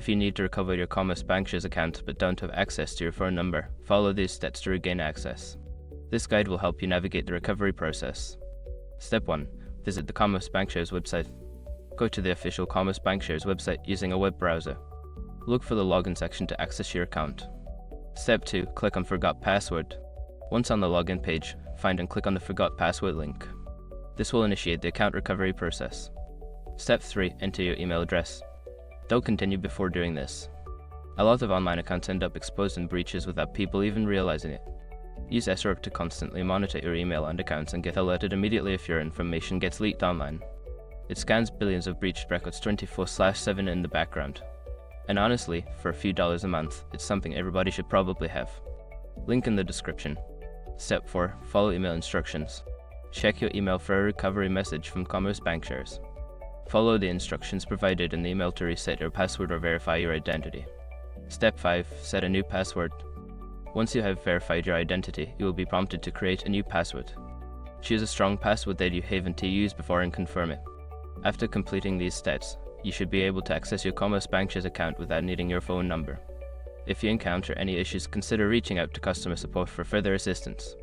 If you need to recover your Commerce Bankshares account but don't have access to your phone number, follow these steps to regain access. This guide will help you navigate the recovery process. Step 1. Visit the Commerce Bankshares website. Go to the official Commerce Bankshares website using a web browser. Look for the login section to access your account. Step 2. Click on Forgot Password. Once on the login page, find and click on the Forgot Password link. This will initiate the account recovery process. Step 3. Enter your email address. Don't continue before doing this. A lot of online accounts end up exposed in breaches without people even realizing it. Use SROP to constantly monitor your email and accounts and get alerted immediately if your information gets leaked online. It scans billions of breached records 24/7 in the background. And honestly, for a few dollars a month, it's something everybody should probably have. Link in the description. Step 4. Follow email instructions. Check your email for a recovery message from Commerce Bankshares. Follow the instructions provided in the email to reset your password or verify your identity. Step 5. Set a new password. Once you have verified your identity, you will be prompted to create a new password. Choose a strong password that you haven't to use before and confirm it. After completing these steps, you should be able to access your Commerce Bankshares account without needing your phone number. If you encounter any issues, consider reaching out to customer support for further assistance.